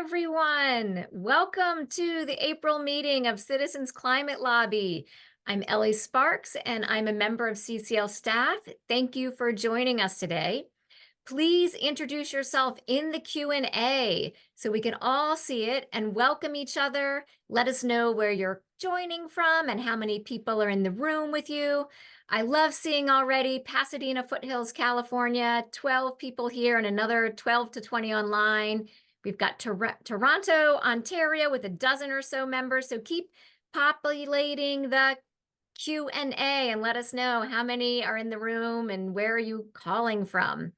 everyone. Welcome to the April meeting of Citizens Climate Lobby. I'm Ellie Sparks, and I'm a member of CCL staff. Thank you for joining us today. Please introduce yourself in the Q&A so we can all see it and welcome each other. Let us know where you're joining from and how many people are in the room with you. I love seeing already Pasadena Foothills, California, 12 people here and another 12 to 20 online. We've got Toronto, Ontario with a dozen or so members. So keep populating the Q&A and let us know how many are in the room and where are you calling from.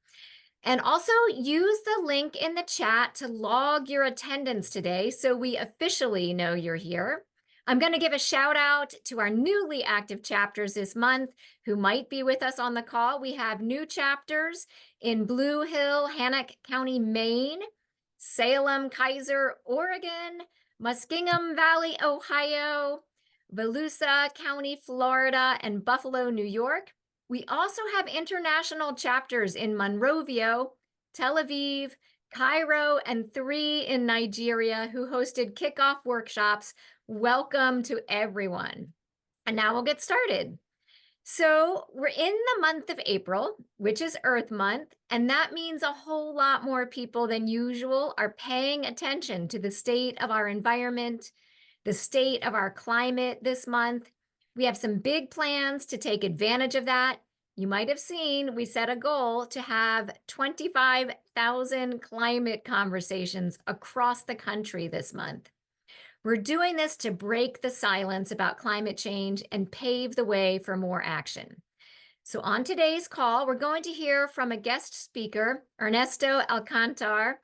And also use the link in the chat to log your attendance today so we officially know you're here. I'm going to give a shout out to our newly active chapters this month who might be with us on the call. We have new chapters in Blue Hill, Hannock County, Maine, Salem, Kaiser, Oregon, Muskingum Valley, Ohio, Volusia County, Florida, and Buffalo, New York. We also have international chapters in Monrovia, Tel Aviv, Cairo, and 3 in Nigeria who hosted kickoff workshops. Welcome to everyone. And now we'll get started. So we're in the month of April, which is Earth Month, and that means a whole lot more people than usual are paying attention to the state of our environment, the state of our climate this month. We have some big plans to take advantage of that. You might have seen we set a goal to have 25,000 climate conversations across the country this month. We're doing this to break the silence about climate change and pave the way for more action. So on today's call, we're going to hear from a guest speaker, Ernesto Alcantar,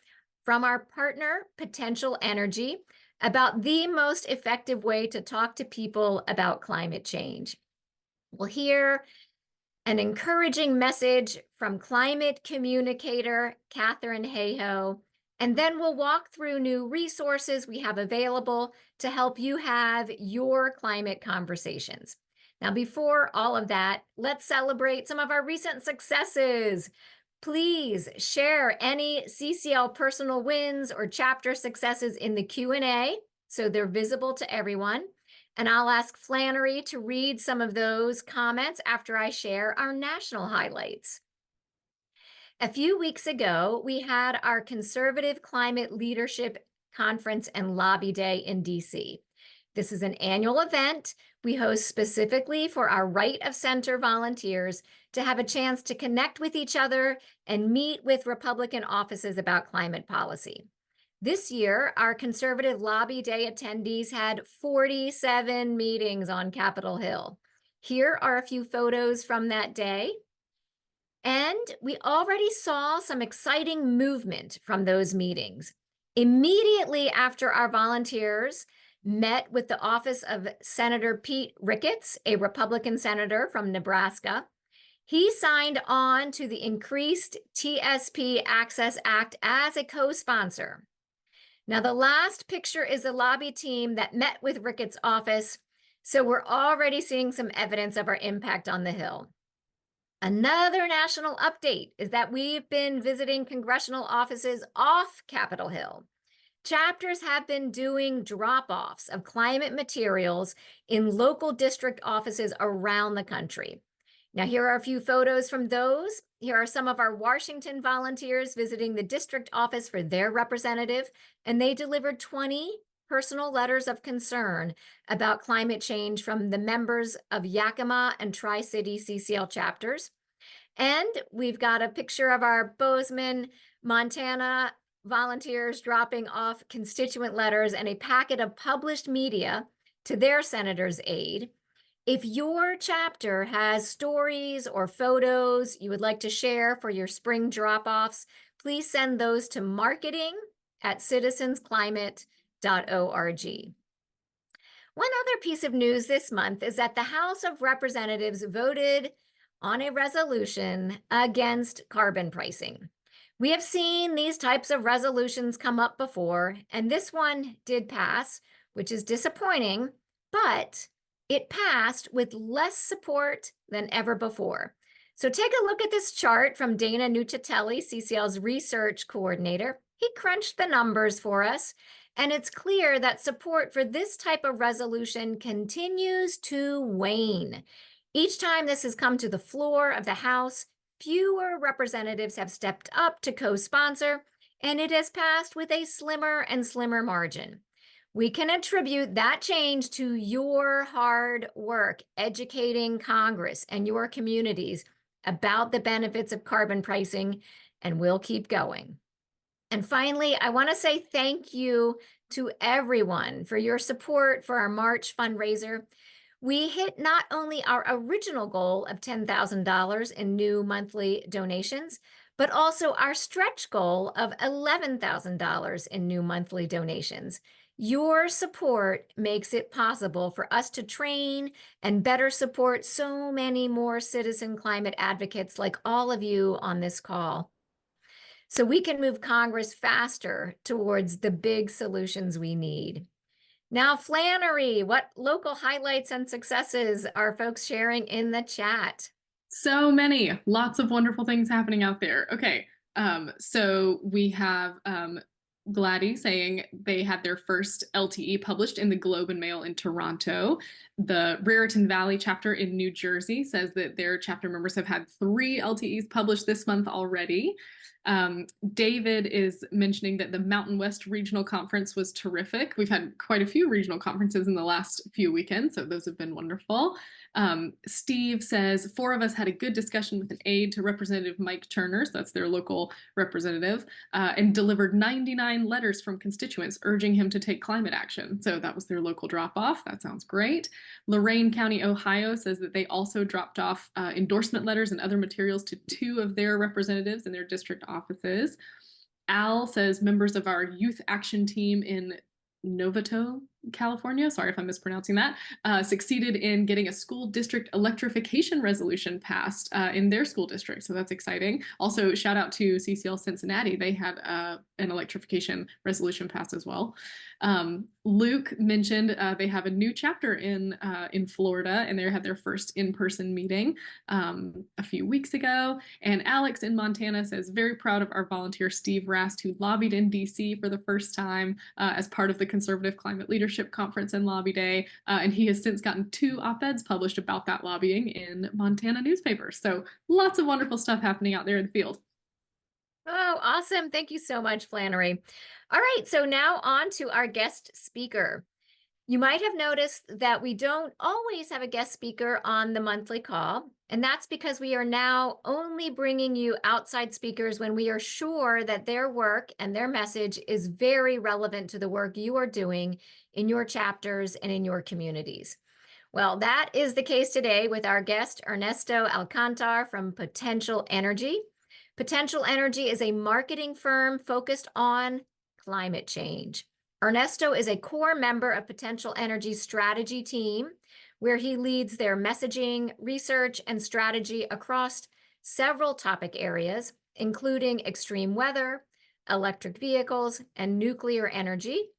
from our partner, Potential Energy, about the most effective way to talk to people about climate change. We'll hear an encouraging message from climate communicator Katharine Hayhoe, and then we'll walk through new resources we have available to help you have your climate conversations. Now, before all of that, let's celebrate some of our recent successes. Please share any CCL personal wins or chapter successes in the Q&A so they're visible to everyone. And I'll ask Flannery to read some of those comments after I share our national highlights. A few weeks ago, we had our Conservative Climate Leadership Conference and Lobby Day in DC. This is an annual event we host specifically for our right of center volunteers to have a chance to connect with each other and meet with Republican offices about climate policy. This year, our Conservative Lobby Day attendees had 47 meetings on Capitol Hill. Here are a few photos from that day. And we already saw some exciting movement from those meetings. Immediately after our volunteers met with the office of Senator Pete Ricketts, a Republican senator from Nebraska, he signed on to the Increased TSP Access Act as a co-sponsor. Now, the last picture is the lobby team that met with Ricketts' office, so we're already seeing some evidence of our impact on the Hill. Another national update is that we've been visiting congressional offices off Capitol Hill. Chapters have been doing drop-offs of climate materials in local district offices around the country. Now, here are a few photos from those. Here are some of our Washington volunteers visiting the district office for their representative, and they delivered 20 personal letters of concern about climate change from the members of Yakima and Tri-City CCL chapters. And we've got a picture of our Bozeman, Montana volunteers dropping off constituent letters and a packet of published media to their senator's aide. If your chapter has stories or photos you would like to share for your spring drop-offs, please send those to marketing@citizensclimate.org. One other piece of news this month is that the House of Representatives voted on a resolution against carbon pricing. We have seen these types of resolutions come up before, and this one did pass, which is disappointing, but it passed with less support than ever before. So take a look at this chart from Dana Nuccitelli, CCL's research coordinator. He crunched the numbers for us, and it's clear that support for this type of resolution continues to wane. Each time this has come to the floor of the House, fewer representatives have stepped up to co-sponsor, and it has passed with a slimmer and slimmer margin. We can attribute that change to your hard work educating Congress and your communities about the benefits of carbon pricing, and we'll keep going. And finally, I want to say thank you to everyone for your support for our March fundraiser. We hit not only our original goal of $10,000 in new monthly donations, but also our stretch goal of $11,000 in new monthly donations. Your support makes it possible for us to train and better support so many more citizen climate advocates like all of you on this call, so we can move Congress faster towards the big solutions we need. Now, Flannery, what local highlights and successes are folks sharing in the chat? So many, lots of wonderful things happening out there. Okay, so we have Gladdy saying they had their first LTE published in the Globe and Mail in Toronto. The Raritan Valley chapter in New Jersey says that their chapter members have had 3 LTEs published this month already. David is mentioning that the Mountain West Regional Conference was terrific. We've had quite a few regional conferences in the last few weekends, so those have been wonderful. Steve says 4 of us had a good discussion with an aide to Representative Mike Turner, so that's their local representative, and delivered 99 letters from constituents urging him to take climate action. So that was their local drop-off. That sounds great. Lorain County, Ohio says that they also dropped off endorsement letters and other materials to 2 of their representatives in their district offices. Al says members of our youth action team in Novato, California, sorry if I'm mispronouncing that, succeeded in getting a school district electrification resolution passed in their school district. So that's exciting. Also, shout out to CCL Cincinnati. They had an electrification resolution passed as well. Luke mentioned they have a new chapter in Florida, and they had their first in-person meeting a few weeks ago. And Alex in Montana says, very proud of our volunteer Steve Rast, who lobbied in DC for the first time as part of the Conservative Climate Leadership Conference and Lobby Day. And he has since gotten 2 op-eds published about that lobbying in Montana newspapers. So lots of wonderful stuff happening out there in the field. Oh, awesome. Thank you so much, Flannery. All right, so now on to our guest speaker. You might have noticed that we don't always have a guest speaker on the monthly call, and that's because we are now only bringing you outside speakers when we are sure that their work and their message is very relevant to the work you are doing in your chapters and in your communities. Well, that is the case today with our guest, Ernesto Alcantar from Potential Energy. Potential Energy is a marketing firm focused on climate change. Ernesto is a core member of Potential Energy's strategy team, where he leads their messaging, research, and strategy across several topic areas, including extreme weather, electric vehicles, and nuclear energy.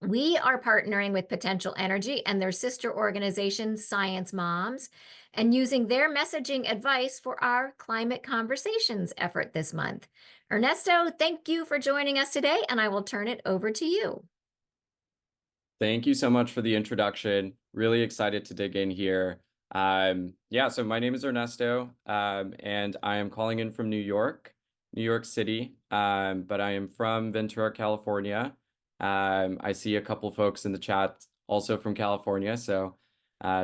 We are partnering with Potential Energy and their sister organization, Science Moms, and using their messaging advice for our climate conversations effort this month. Ernesto, thank you for joining us today, and I will turn it over to you. Thank you so much for the introduction. Really excited to dig in here. Yeah, so my name is Ernesto, and I am calling in from New York City, but I am from Ventura, California. I see a couple folks in the chat also from California, so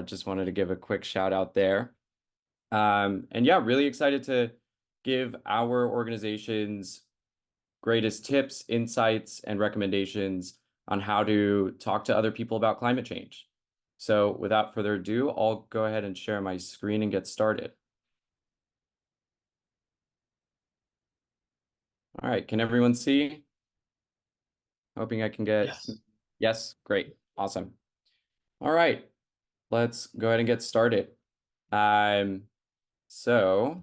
just wanted to give a quick shout out there. And yeah, really excited to give our organization's greatest tips, insights, and recommendations on how to talk to other people about climate change. So without further ado, I'll go ahead and share my screen and get started. All right, can everyone see? Hoping I can get, yes, great, awesome. All right, let's go ahead and get started. So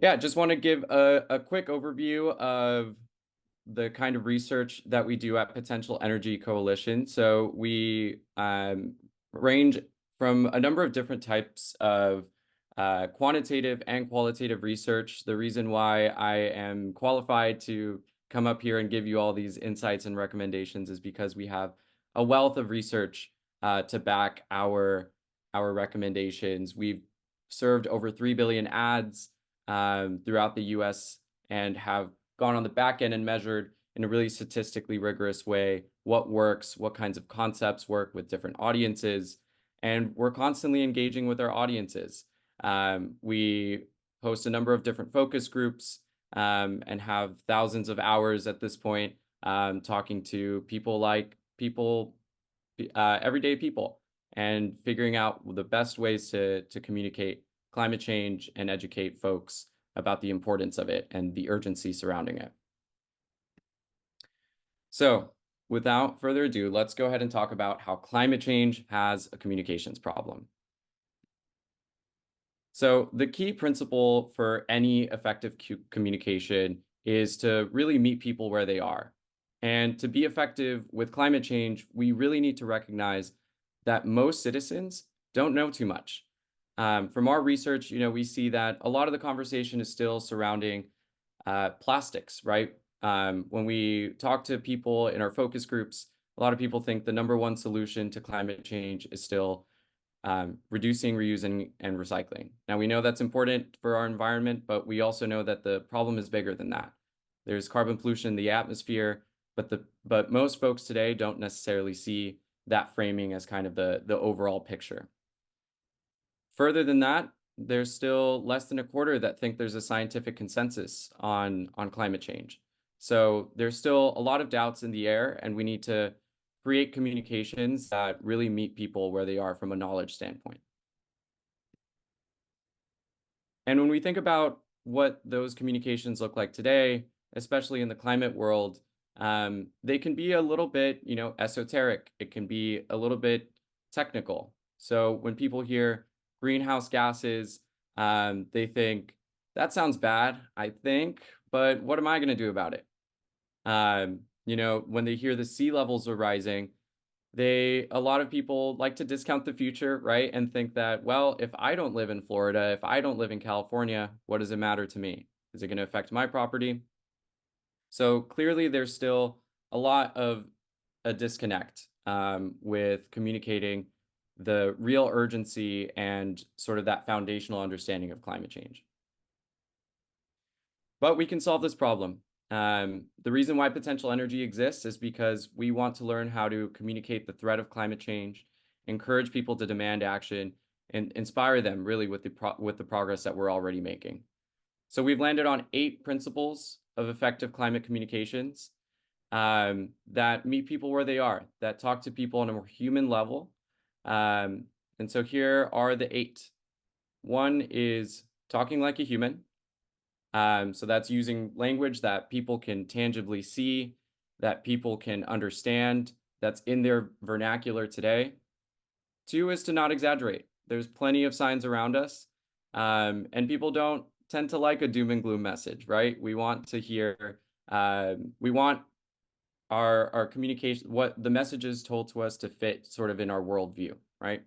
yeah, just want to give a quick overview of the kind of research that we do at Potential Energy Coalition. So we range from a number of different types of quantitative and qualitative research. The reason why I am qualified to come up here and give you all these insights and recommendations is because we have a wealth of research to back our recommendations. We've served over 3 billion ads throughout the US and have gone on the back end and measured in a really statistically rigorous way what works, what kinds of concepts work with different audiences, and we're constantly engaging with our audiences. We host a number of different focus groups and have thousands of hours at this point talking to everyday people, and figuring out the best ways to communicate climate change and educate folks about the importance of it and the urgency surrounding it. So, without further ado, let's go ahead and talk about how climate change has a communications problem. So, the key principle for any effective communication is to really meet people where they are. And to be effective with climate change, we really need to recognize that most citizens don't know too much. From our research, we see that a lot of the conversation is still surrounding plastics, right? When we talk to people in our focus groups, a lot of people think the number one solution to climate change is still reducing, reusing, and recycling. Now, we know that's important for our environment, but we also know that the problem is bigger than that. There's carbon pollution in the atmosphere, but most folks today don't necessarily see that framing as kind of the overall picture. Further than that, there's still less than a quarter that think there's a scientific consensus on climate change. So there's still a lot of doubts in the air, and we need to create communications that really meet people where they are from a knowledge standpoint. And when we think about what those communications look like today, especially in the climate world, they can be a little bit, esoteric. It can be a little bit technical. So when people hear greenhouse gases, they think, that sounds bad, I think, but what am I going to do about it? When they hear the sea levels are rising, a lot of people like to discount the future, right? And think that, well, if I don't live in Florida, if I don't live in California, what does it matter to me? Is it going to affect my property? So clearly there's still a lot of a disconnect with communicating the real urgency and sort of that foundational understanding of climate change. But we can solve this problem. The reason why potential energy exists is because we want to learn how to communicate the threat of climate change, encourage people to demand action, and inspire them really with the progress that we're already making. So we've landed on 8 principles of effective climate communications that meet people where they are, that talk to people on a more human level. And so here are the 8. One is talking like a human. So that's using language that people can tangibly see, that people can understand, that's in their vernacular today. 2 is to not exaggerate. There's plenty of signs around us, and people don't tend to like a doom and gloom message, right? We want to hear, we want our communication, what the messages told to us to fit sort of in our worldview, right?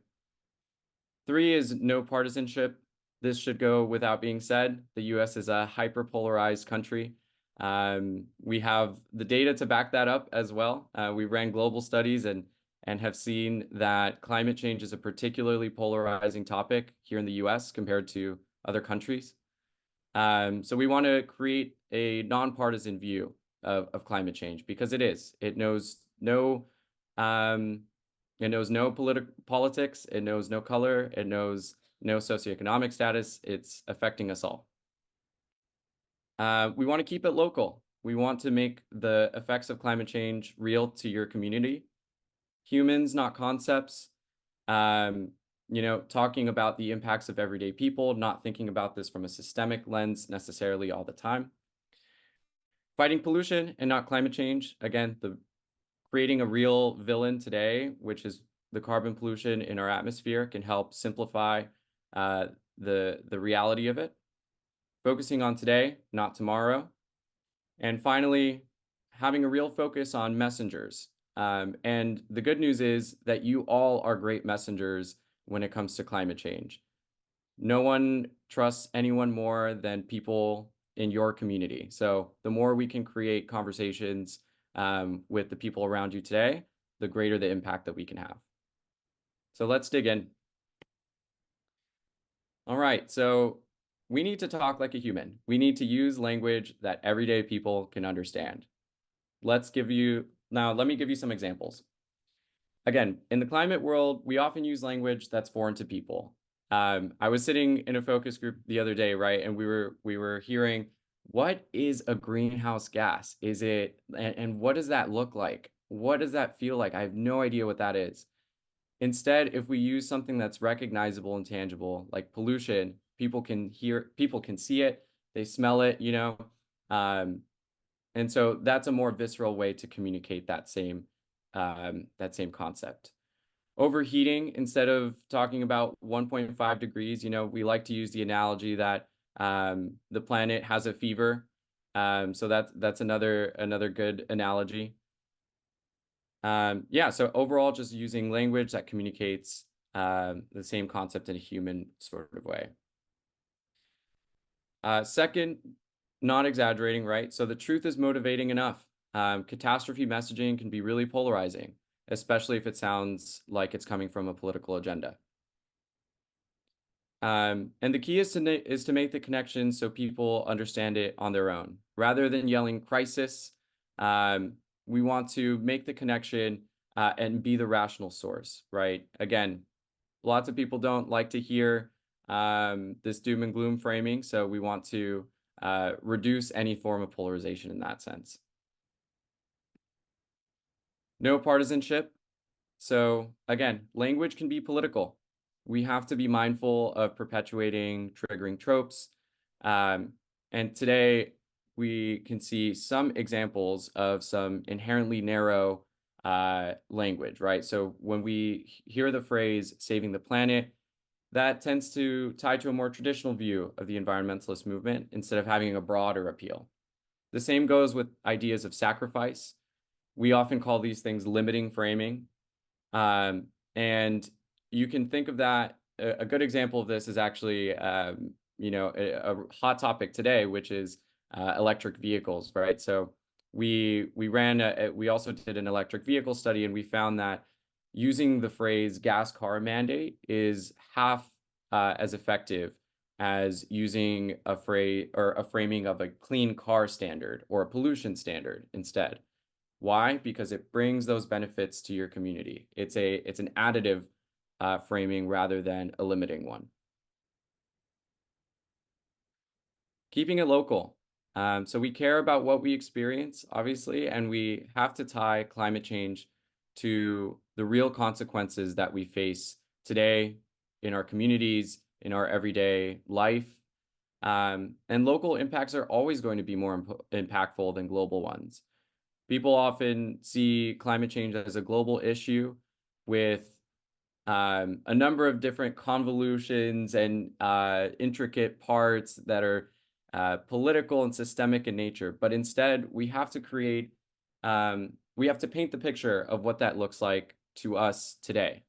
3 is no partisanship. This should go without being said. The US is a hyper-polarized country. We have the data to back that up as well. We ran global studies and have seen that climate change is a particularly polarizing topic here in the US compared to other countries. So we want to create a nonpartisan view of climate change, because it is. It knows no politics. It knows no color. It knows no socioeconomic status. It's affecting us all. We want to keep it local. We want to make the effects of climate change real to your community. Humans, not concepts. Talking about the impacts of everyday people, not thinking about this from a systemic lens necessarily all the time. Fighting pollution and not climate change. Again, creating a real villain today, which is the carbon pollution in our atmosphere, can help simplify the reality of it. Focusing on today, not tomorrow. And finally, having a real focus on messengers. And the good news is that you all are great messengers when it comes to climate change. no one trusts anyone more than people in your community. So the more we can create conversations with the people around you today, the greater the impact that we can have. So let's dig in. All right, so we need to talk like a human. We need to use language that everyday people can understand. Let me give you some examples. Again, in the climate world, we often use language that's foreign to people. I was sitting in a focus group the other day, right? And we were hearing, what is a greenhouse gas? And what does that look like? What does that feel like? I have no idea what that is. Instead, if we use something that's recognizable and tangible, like pollution, people can see it, they smell it, Um, and so that's a more visceral way to communicate that same concept. Overheating, instead of talking about 1.5 degrees, we like to use the analogy that the planet has a fever. So that's another good analogy. Yeah, so overall, just using language that communicates the same concept in a human sort of way. Second, not exaggerating, right? So the truth is motivating enough. Catastrophe messaging can be really polarizing, especially if it sounds like it's coming from a political agenda. And the key is to make the connection so people understand it on their own. Rather than yelling crisis, we want to make the connection and be the rational source, right? Again, lots of people don't like to hear this doom and gloom framing, so we want to reduce any form of polarization in that sense. No partisanship. So again, language can be political. We have to be mindful of perpetuating triggering tropes. And today we can see some examples of some inherently narrow language, right? So when we hear the phrase saving the planet, that tends to tie to a more traditional view of the environmentalist movement instead of having a broader appeal. The same goes with ideas of sacrifice. We often call these things limiting framing. And you can think of that. A good example of this is actually, a hot topic today, which is electric vehicles, right? So we also did an electric vehicle study, and we found that using the phrase gas car mandate is half as effective as using a phrase or a framing of a clean car standard or a pollution standard instead. Why? Because it brings those benefits to your community. It's an additive framing rather than a limiting one. Keeping it local. So we care about what we experience, obviously, and we have to tie climate change to the real consequences that we face today in our communities, in our everyday life. And local impacts are always going to be more impactful than global ones. People often see climate change as a global issue with a number of different convolutions and intricate parts that are political and systemic in nature. But instead, we have to paint the picture of what that looks like to us today.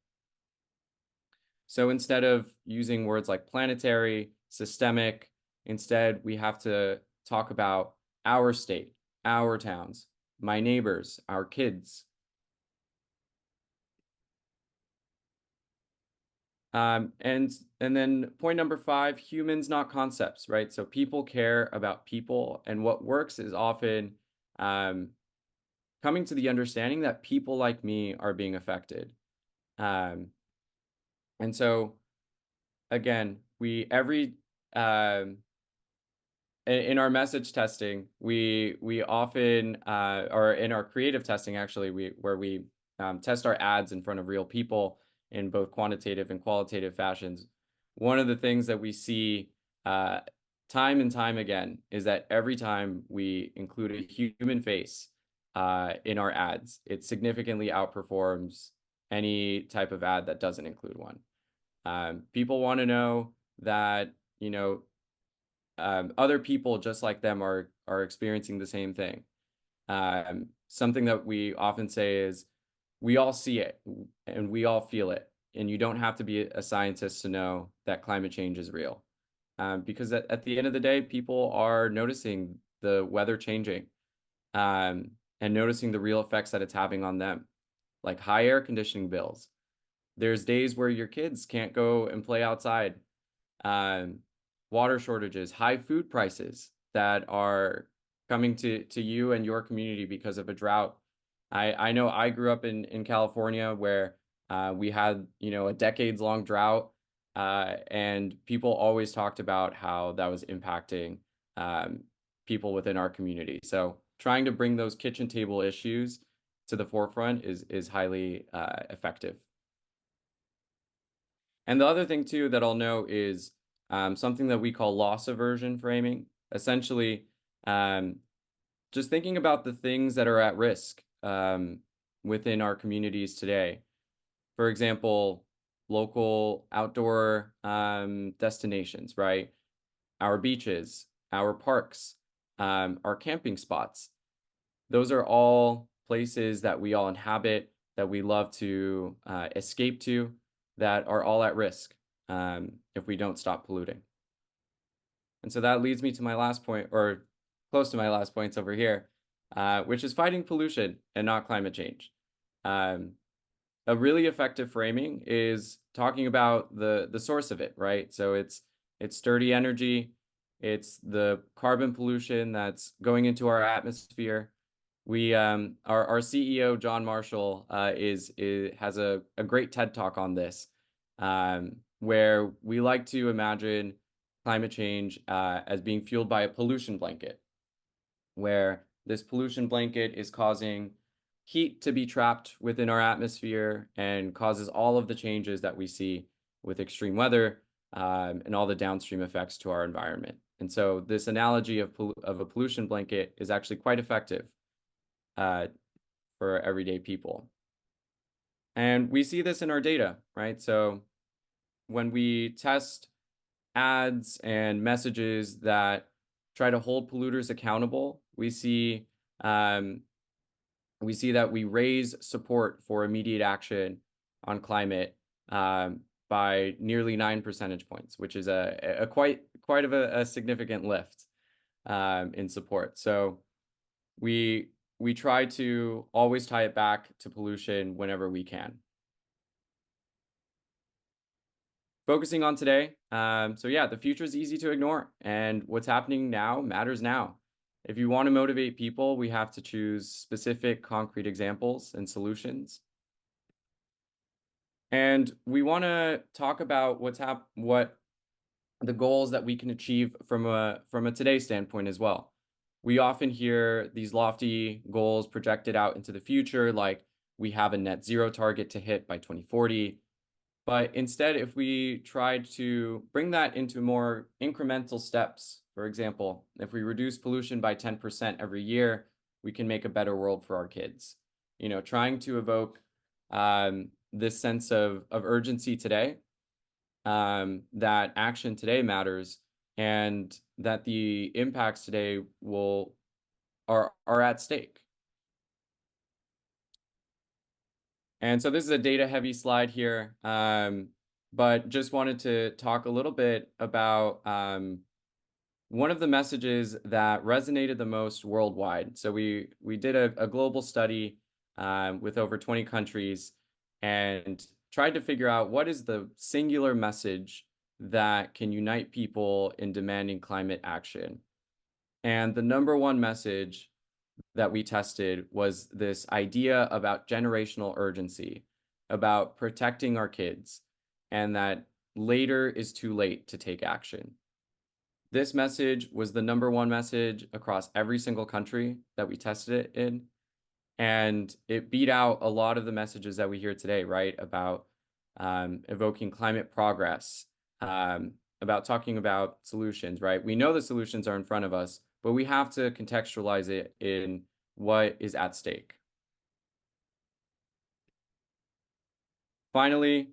So instead of using words like planetary, systemic, instead we have to talk about our state, our towns, my neighbors, our kids. And then point number 5, humans, not concepts, right? So people care about people, and what works is often coming to the understanding that people like me are being affected. And so again, in our message testing, we often, or in our creative testing, actually, where we test our ads in front of real people in both quantitative and qualitative fashions. One of the things that we see time and time again is that every time we include a human face in our ads, it significantly outperforms any type of ad that doesn't include one. People want to know that, other people just like them are experiencing the same thing. Something that we often say is, we all see it and we all feel it and you don't have to be a scientist to know that climate change is real. Because at the end of the day, people are noticing the weather changing, and noticing the real effects that it's having on them, like high air conditioning bills. There's days where your kids can't go and play outside. Um, Water shortages, high food prices that are coming to you and your community because of a drought. I know I grew up in California where we had, a decades-long drought, and people always talked about how that was impacting um, people within our community. So trying to bring those kitchen table issues to the forefront is highly effective. And the other thing too that I'll note is something that we call loss aversion framing. Essentially, um, just thinking about the things that are at risk within our communities today. For example, local outdoor destinations, right? Our beaches, our parks, our camping spots. Those are all places that we all inhabit, that we love to escape to, that are all at risk if we don't stop polluting. And so that leads me to my last point, or close to my last points over here, which is fighting pollution and not climate change. Um, a really effective framing is talking about the source of it, right? So it's dirty energy, it's the carbon pollution that's going into our atmosphere. We our CEO John Marshall has a great TED talk on this, where we like to imagine climate change as being fueled by a pollution blanket, where this pollution blanket is causing heat to be trapped within our atmosphere and causes all of the changes that we see with extreme weather and all the downstream effects to our environment. And so this analogy of a pollution blanket is actually quite effective for everyday people. And we see this in our data, right? So when we test ads and messages that try to hold polluters accountable, we see that we raise support for immediate action on climate by nearly 9 percentage points, which is a quite of a significant lift in support. So we try to always tie it back to pollution whenever we can. Focusing on today, so yeah, the future is easy to ignore, and what's happening now matters now. If you want to motivate people, we have to choose specific, concrete examples and solutions. And we want to talk about what the goals that we can achieve from a today standpoint as well. We often hear these lofty goals projected out into the future, like we have a net zero target to hit by 2040. But instead, if we try to bring that into more incremental steps, for example, if we reduce pollution by 10% every year, we can make a better world for our kids. Trying to evoke this sense of urgency today, that action today matters, and that the impacts today are at stake. And so this is a data heavy slide here, but just wanted to talk a little bit about one of the messages that resonated the most worldwide. So we did a global study with over 20 countries and tried to figure out what is the singular message that can unite people in demanding climate action. And the number one message that we tested was this idea about generational urgency, about protecting our kids, and that later is too late to take action. This message was the number one message across every single country that we tested it in. And it beat out a lot of the messages that we hear today, right? About evoking climate progress, about talking about solutions, right? We know the solutions are in front of us, but we have to contextualize it in what is at stake. Finally,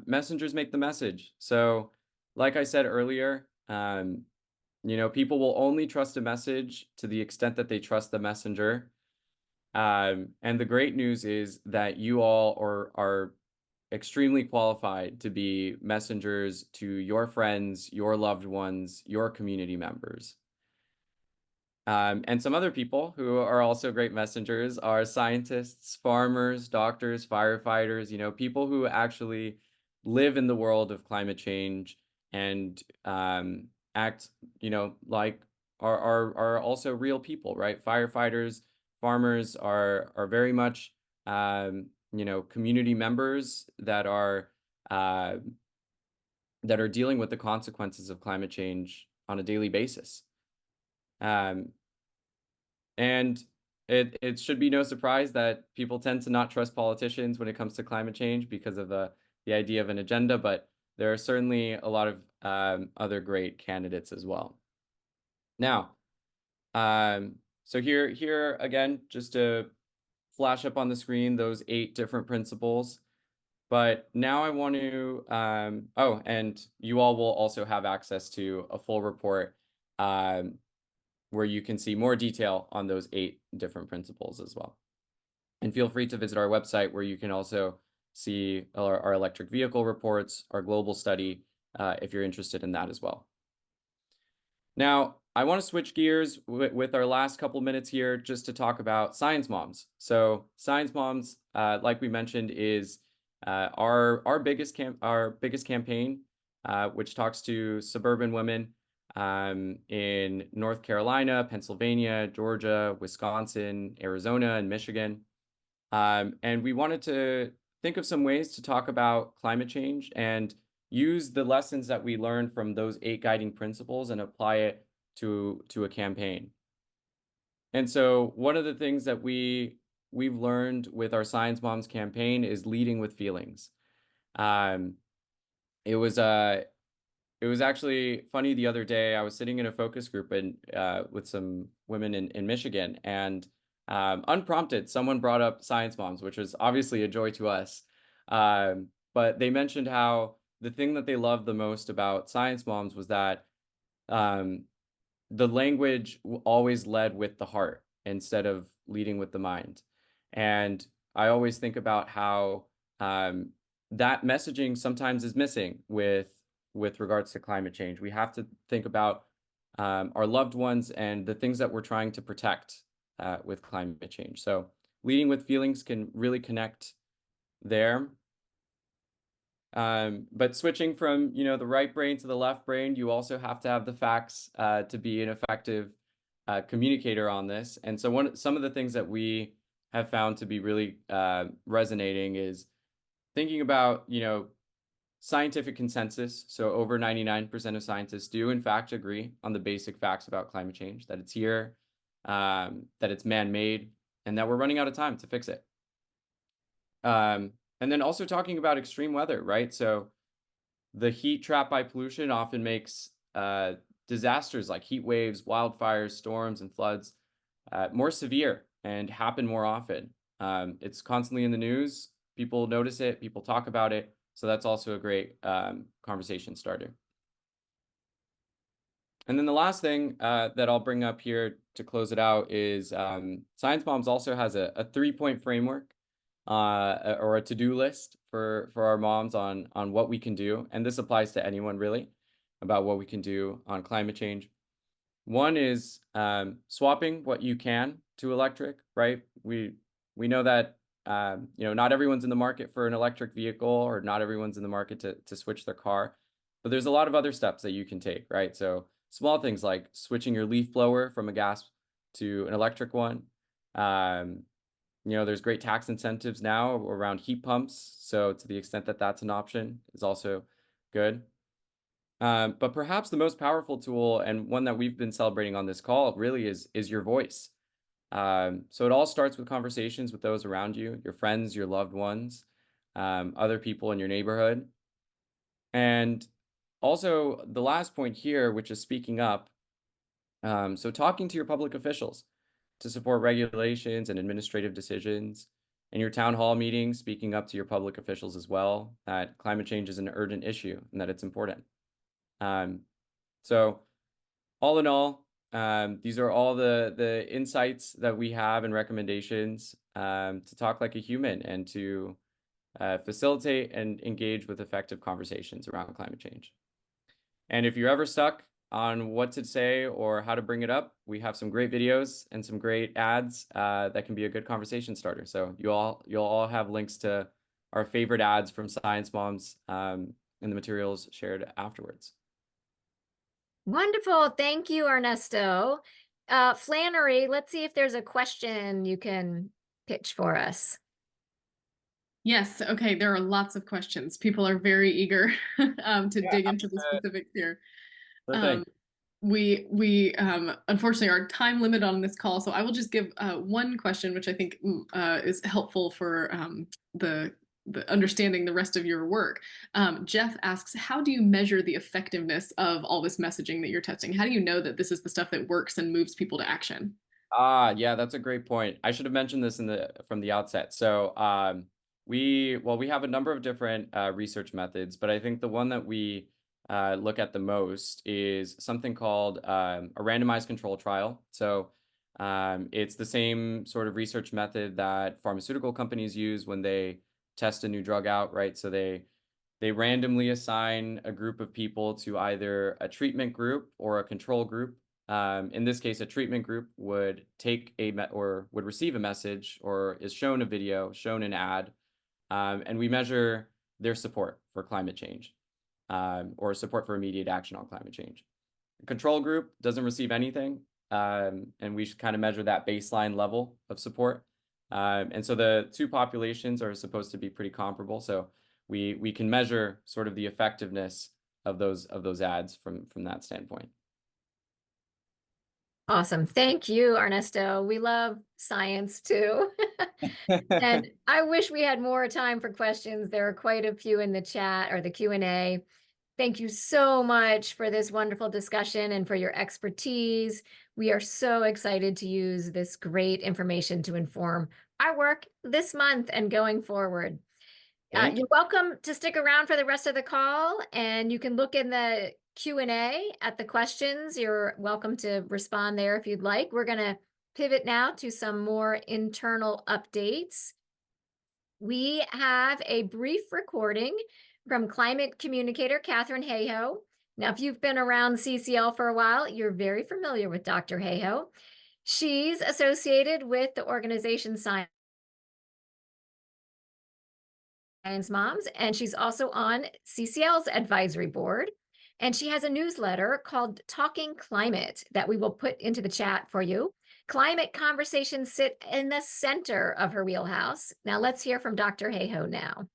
messengers make the message. So like I said earlier, people will only trust a message to the extent that they trust the messenger. And the great news is that you all are extremely qualified to be messengers to your friends, your loved ones, your community members. And some other people who are also great messengers are scientists, farmers, doctors, firefighters, people who actually live in the world of climate change and act, like are also real people, right? Firefighters, farmers are very much, community members that are dealing with the consequences of climate change on a daily basis. Um, And it should be no surprise that people tend to not trust politicians when it comes to climate change because of the idea of an agenda, but there are certainly a lot of other great candidates as well. Now, so here again, just to flash up on the screen those 8 different principles. But now I want to, oh, and you all will also have access to a full report where you can see more detail on those 8 different principles as well. And feel free to visit our website where you can also see our electric vehicle reports, our global study, if you're interested in that as well. Now, I want to switch gears with our last couple minutes here just to talk about Science Moms. So Science Moms, like we mentioned, is our biggest campaign, which talks to suburban women in North Carolina, Pennsylvania, Georgia, Wisconsin, Arizona, and Michigan. And we wanted to think of some ways to talk about climate change and use the lessons that we learned from those 8 guiding principles and apply it to a campaign. And so one of the things that we've learned with our Science Moms campaign is leading with feelings. It was actually funny the other day. I was sitting in a focus group and with some women in Michigan, and unprompted, someone brought up Science Moms, which was obviously a joy to us. But they mentioned how the thing that they loved the most about Science Moms was that the language always led with the heart instead of leading with the mind. And I always think about how that messaging sometimes is missing with regards to climate change. We have to think about our loved ones and the things that we're trying to protect with climate change. So leading with feelings can really connect there. But switching from, the right brain to the left brain, you also have to have the facts to be an effective communicator on this. And so some of the things that we have found to be really resonating is thinking about, scientific consensus. So over 99% of scientists do in fact agree on the basic facts about climate change, that it's here, that it's man-made, and that we're running out of time to fix it. And then also talking about extreme weather, right? So the heat trapped by pollution often makes disasters like heat waves, wildfires, storms, and floods more severe and happen more often. It's constantly in the news. People notice it, people talk about it. So that's also a great conversation starter. And then the last thing that I'll bring up here to close it out is Science Moms also has a 3-point framework or a to-do list for our moms on what we can do. And this applies to anyone really, about what we can do on climate change. One is swapping what you can to electric, right? We know that not everyone's in the market for an electric vehicle, or not everyone's in the market to switch their car, but there's a lot of other steps that you can take, right? So small things like switching your leaf blower from a gas to an electric one. There's great tax incentives now around heat pumps. So to the extent that that's an option is also good. But perhaps the most powerful tool, and one that we've been celebrating on this call, really is your voice. So it all starts with conversations with those around you, your friends, your loved ones, other people in your neighborhood. And also the last point here, which is speaking up. So talking to your public officials to support regulations and administrative decisions. In your town hall meetings, speaking up to your public officials as well, that climate change is an urgent issue and that it's important. So all in all, these are all the insights that we have and recommendations to talk like a human and to facilitate and engage with effective conversations around climate change. And if you're ever stuck on what to say or how to bring it up, we have some great videos and some great ads that can be a good conversation starter. So you'll all have links to our favorite ads from Science Moms in the materials shared afterwards. Wonderful. Thank you, Ernesto. Flannery, let's see if there's a question you can pitch for us. Yes, okay, there are lots of questions. People are very eager to dig into the specifics here. Sure thing. We unfortunately are time limited on this call, so I will just give one question, which I think is helpful for the understanding the rest of your work. Jeff asks, how do you measure the effectiveness of all this messaging that you're testing? How do you know that this is the stuff that works and moves people to action? Yeah, that's a great point. I should have mentioned this from the outset. So we have a number of different research methods, but I think the one that we look at the most is something called a randomized control trial. So it's the same sort of research method that pharmaceutical companies use when they test a new drug out, right? So they randomly assign a group of people to either a treatment group or a control group. In this case, a treatment group would take or would receive a message or is shown a video, shown an ad, and we measure their support for climate change or support for immediate action on climate change. The control group doesn't receive anything, and we should kind of measure that baseline level of support. And so the two populations are supposed to be pretty comparable. So we can measure sort of the effectiveness of those ads from that standpoint. Awesome. Thank you, Ernesto. We love science too. And I wish we had more time for questions. There are quite a few in the chat or the Q&A. Thank you so much for this wonderful discussion and for your expertise. We are so excited to use this great information to inform our work this month and going forward. You're welcome to stick around for the rest of the call, and you can look in the Q&A at the questions. You're welcome to respond there if you'd like. We're going to pivot now to some more internal updates. We have a brief recording from climate communicator Katharine Hayhoe. Now, if you've been around CCL for a while, you're very familiar with Dr. Hayhoe. She's associated with the organization Science Moms, and she's also on CCL's advisory board. And she has a newsletter called Talking Climate that we will put into the chat for you. Climate conversations sit in the center of her wheelhouse. Now let's hear from Dr. Hayhoe now.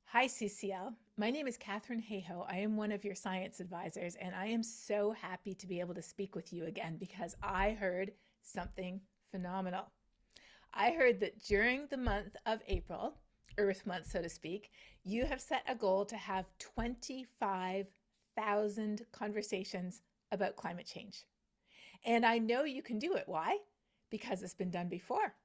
Hi, CCL. My name is Katharine Hayhoe. I am one of your science advisors, and I am so happy to be able to speak with you again because I heard something phenomenal. I heard that during the month of April, Earth Month, so to speak, you have set a goal to have 25,000 conversations about climate change. And I know you can do it. Why? Because it's been done before.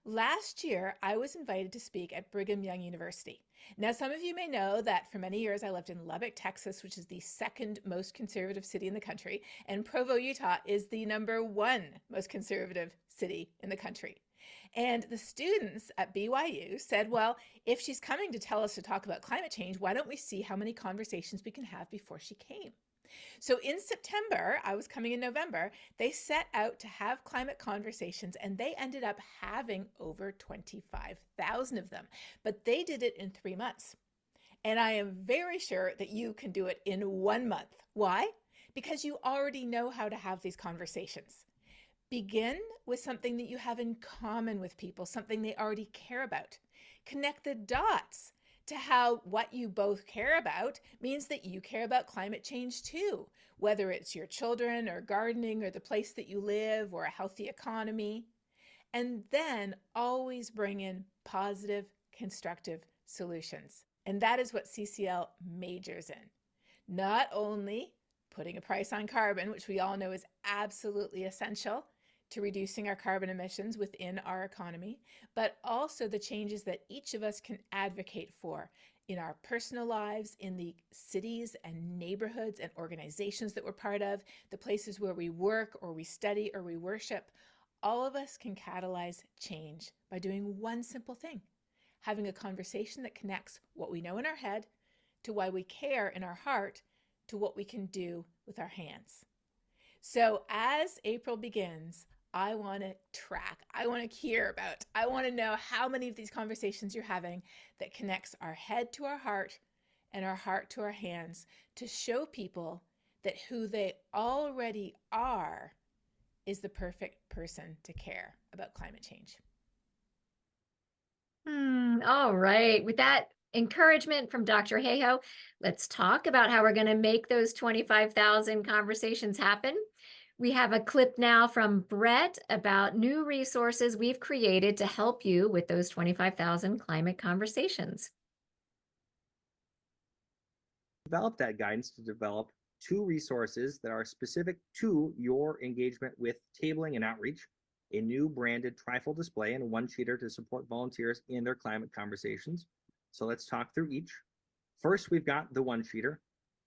Last year, I was invited to speak at Brigham Young University. Now, some of you may know that for many years I lived in Lubbock, Texas, which is the second most conservative city in the country, and Provo, Utah is the #1 most conservative city in the country. And the students at BYU said, well, if she's coming to tell us to talk about climate change, why don't we see how many conversations we can have before she came? So in September, I was coming in November, they set out to have climate conversations and they ended up having over 25,000 of them, but they did it in 3 months. And I am very sure that you can do it in 1 month. Why? Because you already know how to have these conversations. Begin with something that you have in common with people, something they already care about. Connect the dots to how what you both care about means that you care about climate change too, whether it's your children or gardening or the place that you live or a healthy economy. And then always bring in positive, constructive solutions. And that is what CCL majors in. Not only putting a price on carbon, which we all know is absolutely essential to reducing our carbon emissions within our economy, but also the changes that each of us can advocate for in our personal lives, in the cities and neighborhoods and organizations that we're part of, the places where we work or we study or we worship. all of us can catalyze change by doing one simple thing, having a conversation that connects what we know in our head to why we care in our heart to what we can do with our hands. So as April begins, I want to track, I want to hear about, I want to know how many of these conversations you're having that connects our head to our heart and our heart to our hands to show people that who they already are is the perfect person to care about climate change. All right. With that encouragement from Dr. Hayhoe, let's talk about how we're going to make those 25,000 conversations happen. We have a clip now from Brett about new resources we've created to help you with those 25,000 climate conversations. Develop that guidance to develop 2 resources that are specific to your engagement with tabling and outreach, a new branded trifold display and 1-sheeter to support volunteers in their climate conversations. So let's talk through each. First, we've got the 1-sheeter.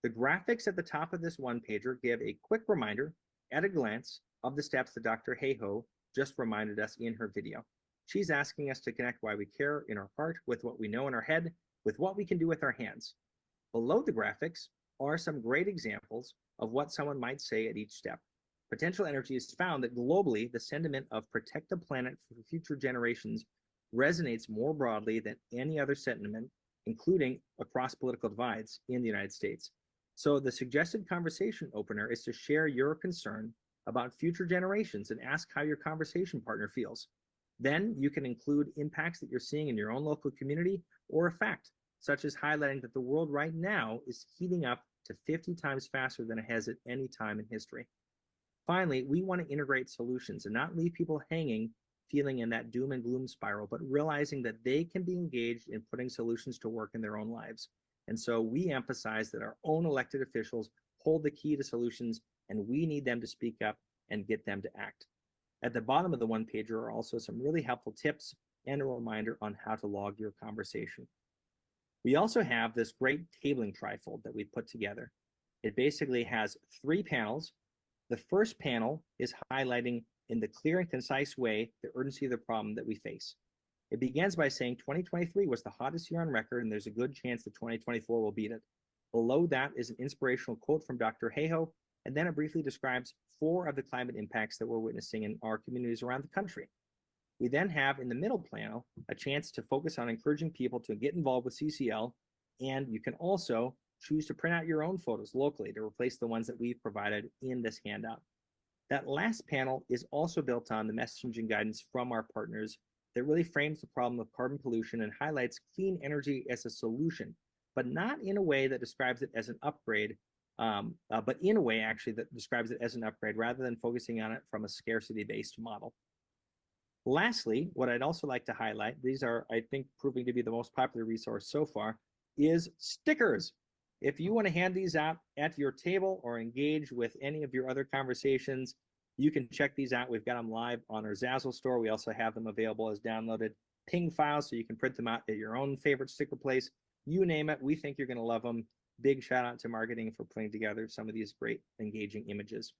The graphics at the top of this 1-pager give a quick reminder at a glance of the steps that Dr. Hayhoe just reminded us in her video. She's asking us to connect why we care in our heart with what we know in our head, with what we can do with our hands. Below the graphics are some great examples of what someone might say at each step. Potential Energy has found that globally, the sentiment of protect the planet for future generations resonates more broadly than any other sentiment, including across political divides in the United States. So the suggested conversation opener is to share your concern about future generations and ask how your conversation partner feels. Then you can include impacts that you're seeing in your own local community or a fact, such as highlighting that the world right now is heating up to 50 times faster than it has at any time in history. Finally, we want to integrate solutions and not leave people hanging, feeling in that doom and gloom spiral, but realizing that they can be engaged in putting solutions to work in their own lives. And so we emphasize that our own elected officials hold the key to solutions, and we need them to speak up and get them to act. At the bottom of the 1-pager are also some really helpful tips and a reminder on how to log your conversation. We also have this great tabling trifold that we put together. It basically has 3 panels. The first panel is highlighting in the clear and concise way the urgency of the problem that we face. It begins by saying 2023 was the hottest year on record, and there's a good chance that 2024 will beat it. Below that is an inspirational quote from Dr. Hayhoe, and then it briefly describes 4 of the climate impacts that we're witnessing in our communities around the country. We then have in the middle panel a chance to focus on encouraging people to get involved with CCL, and you can also choose to print out your own photos locally to replace the ones that we've provided in this handout. That last panel is also built on the messaging guidance from our partners that really frames the problem of carbon pollution and highlights clean energy as a solution, but not in a way that describes it as an upgrade, but in a way actually that describes it as an upgrade rather than focusing on it from a scarcity-based model. Lastly, what I'd also like to highlight, these are, I think, proving to be the most popular resource so far, is stickers. If you want to hand these out at your table or engage with any of your other conversations, you can check these out. We've got them live on our Zazzle store. We also have them available as downloaded ping files, so you can print them out at your own favorite sticker place. You name it, we think you're going to love them. Big shout out to marketing for putting together some of these great engaging images.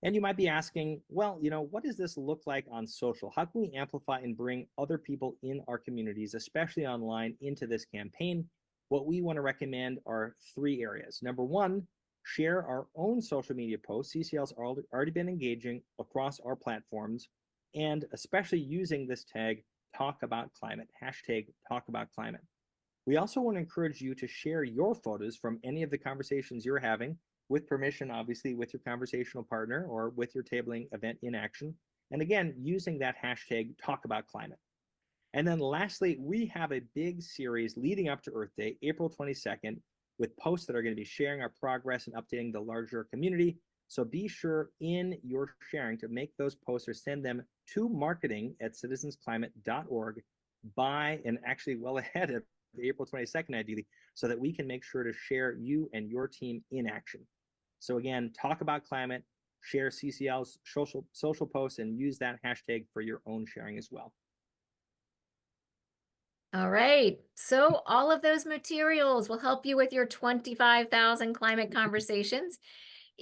And you might be asking, well, what does this look like on social? How can we amplify and bring other people in our communities, especially online, into this campaign? What we want to recommend are 3 areas. Number 1, share our own social media posts. CCL's already been engaging across our platforms, and especially using this tag, Talk About Climate, hashtag Talk About Climate. We also want to encourage you to share your photos from any of the conversations you're having, with permission, obviously, with your conversational partner or with your tabling event in action. And again, using that hashtag Talk About Climate. And then lastly, we have a big series leading up to Earth Day, April 22nd, with posts that are going to be sharing our progress and updating the larger community. So be sure in your sharing to make those posts or send them to marketing@citizensclimate.org by, and actually well ahead of April 22nd, ideally, so that we can make sure to share you and your team in action. So again, Talk About Climate, share CCL's social posts, and use that hashtag for your own sharing as well. All right. So all of those materials will help you with your 25,000 climate conversations.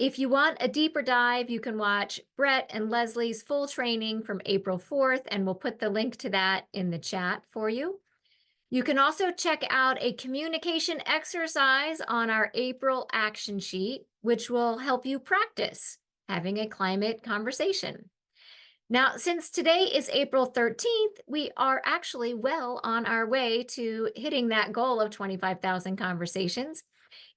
If you want a deeper dive, you can watch Brett and Leslie's full training from April 4th, and we'll put the link to that in the chat for you. You can also check out a communication exercise on our April action sheet, which will help you practice having a climate conversation. Now, since today is April 13th, we are actually well on our way to hitting that goal of 25,000 conversations.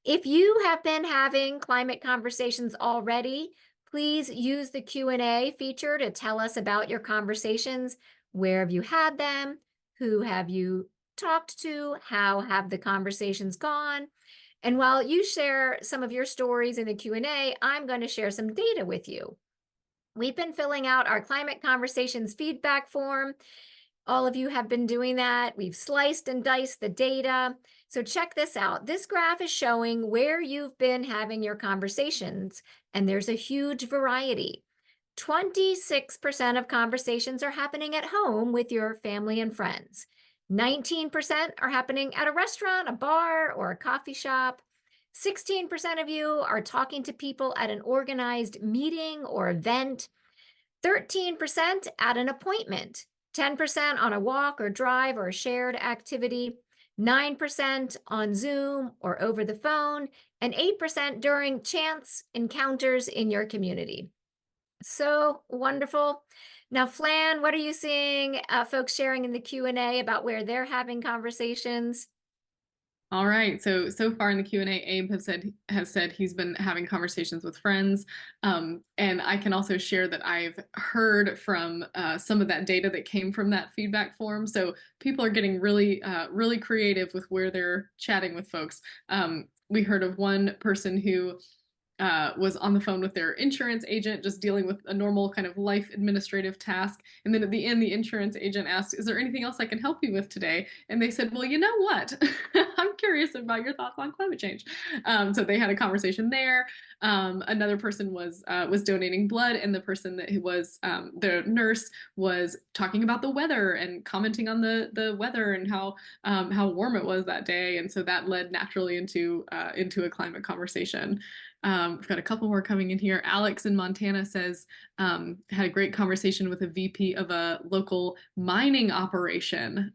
If you have been having climate conversations already, please use the Q&A feature to tell us about your conversations. Where have you had them? Who have you talked to? How have the conversations gone? And while you share some of your stories in the Q&A, I'm going to share some data with you. We've been filling out our climate conversations feedback form. All of you have been doing that. We've sliced and diced the data. So check this out. This graph is showing where you've been having your conversations, and there's a huge variety. 26% of conversations are happening at home with your family and friends. 19% are happening at a restaurant, a bar, or a coffee shop. 16% of you are talking to people at an organized meeting or event. 13% at an appointment. 10% on a walk or drive or a shared activity, 9% on Zoom or over the phone, and 8% during chance encounters in your community. So wonderful. Now, Flan, what are you seeing folks sharing in the Q&A about where they're having conversations? All right. So far in the Q&A, Abe has said he's been having conversations with friends. And I can also share that I've heard from some of that data that came from that feedback form. So people are getting really, really creative with where they're chatting with folks. We heard of one person who was on the phone with their insurance agent, just dealing with a normal kind of life administrative task. And then at the end, the insurance agent asked, "Is there anything else I can help you with today?" And they said, "Well, you know what? I'm curious about your thoughts on climate change." So they had a conversation there. Another person was donating blood, and the person that was the nurse was talking about the weather and commenting on the weather and how warm it was that day. And so that led naturally into a climate conversation. We've got a couple more coming in here. Alex in Montana says, had a great conversation with a VP of a local mining operation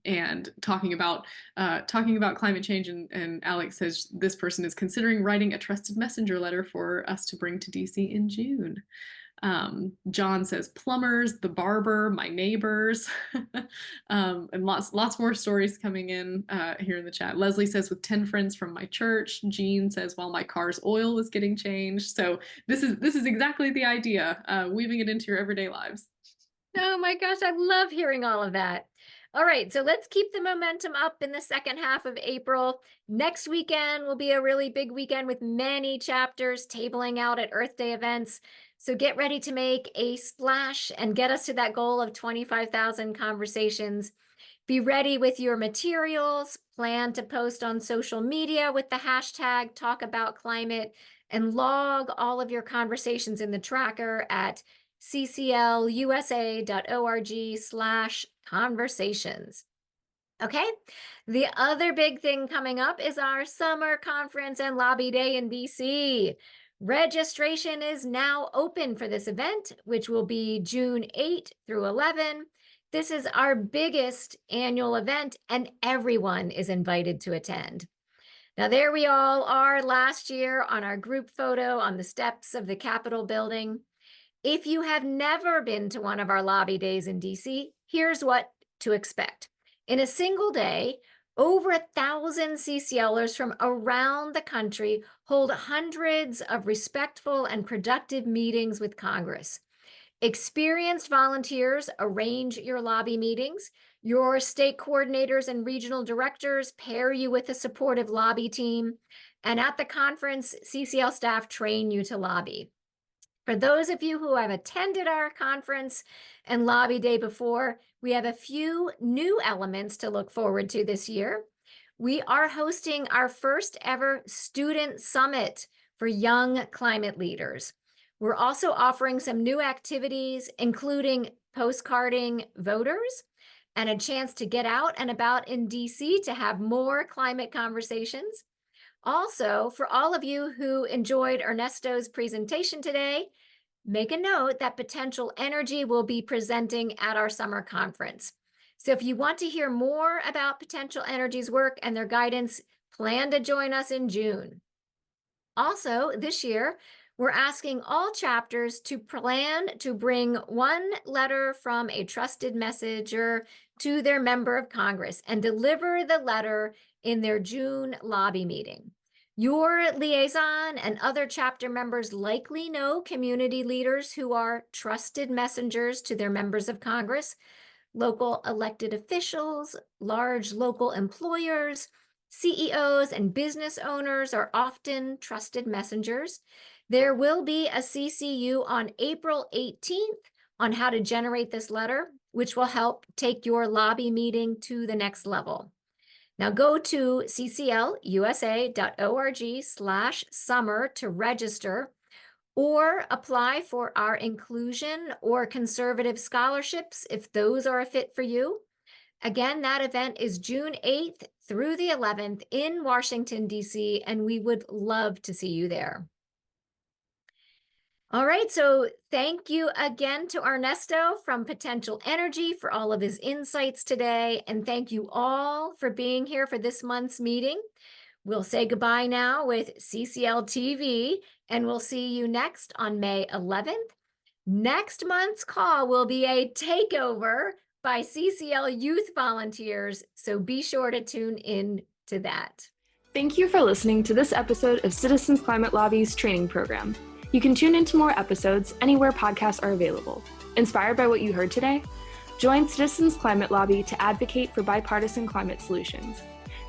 and talking about climate change. And Alex says this person is considering writing a trusted messenger letter for us to bring to DC in June. John says plumbers, the barber, my neighbors, and lots more stories coming in here in the chat. Leslie says with 10 friends from my church. Jean says while my car's oil was getting changed. So this is exactly the idea, weaving it into your everyday lives. Oh my gosh, I love hearing all of that. All right, so let's keep the momentum up in the second half of April. Next weekend will be a really big weekend with many chapters tabling out at Earth Day events. So get ready to make a splash and get us to that goal of 25,000 conversations. Be ready with your materials, plan to post on social media with the hashtag #TalkAboutClimate, and log all of your conversations in the tracker at cclusa.org/conversations. Okay, the other big thing coming up is our summer conference and lobby day in DC. Registration is now open for this event, which will be June 8 through 11. This is our biggest annual event, and everyone is invited to attend. Now, there we all are last year on our group photo on the steps of the Capitol building. If you have never been to one of our lobby days in DC, here's what to expect. In a single day, over 1,000 CCLers from around the country hold hundreds of respectful and productive meetings with Congress. Experienced volunteers arrange your lobby meetings. Your state coordinators and regional directors pair you with a supportive lobby team. And at the conference, CCL staff train you to lobby. For those of you who have attended our conference and lobby day before, we have a few new elements to look forward to this year. We are hosting our first ever student summit for young climate leaders. We're also offering some new activities, including postcarding voters and a chance to get out and about in DC to have more climate conversations. Also, for all of you who enjoyed Ernesto's presentation today, make a note that Potential Energy will be presenting at our summer conference. So if you want to hear more about Potential Energy's work and their guidance, plan to join us in June. Also, this year, we're asking all chapters to plan to bring one letter from a trusted messenger to their member of Congress and deliver the letter in their June lobby meeting. Your liaison and other chapter members likely know community leaders who are trusted messengers to their members of Congress, local elected officials, large local employers, CEOs, and business owners are often trusted messengers. There will be a CCU on April 18th on how to generate this letter, which will help take your lobby meeting to the next level. Now go to cclusa.org/summer to register or apply for our inclusion or conservative scholarships if those are a fit for you. Again, that event is June 8th through the 11th in Washington, D.C., and we would love to see you there. All right, so thank you again to Ernesto from Potential Energy for all of his insights today, and thank you all for being here for this month's meeting. We'll say goodbye now with CCL TV, and we'll see you next on May 11th. Next month's call will be a takeover by CCL youth volunteers, so be sure to tune in to that. Thank you for listening to this episode of Citizens Climate Lobby's training program. You can tune into more episodes anywhere podcasts are available. Inspired by what you heard today? Join Citizens Climate Lobby to advocate for bipartisan climate solutions.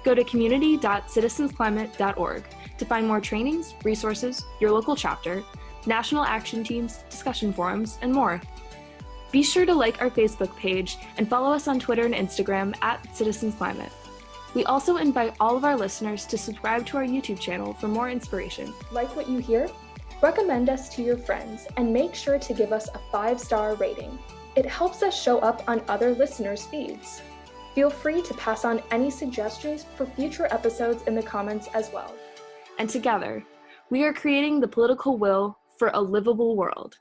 Go to community.citizensclimate.org to find more trainings, resources, your local chapter, national action teams, discussion forums, and more. Be sure to like our Facebook page and follow us on Twitter and Instagram @CitizensClimate. We also invite all of our listeners to subscribe to our YouTube channel for more inspiration. Like what you hear? Recommend us to your friends and make sure to give us a 5-star rating. It helps us show up on other listeners' feeds. Feel free to pass on any suggestions for future episodes in the comments as well. And together, we are creating the political will for a livable world.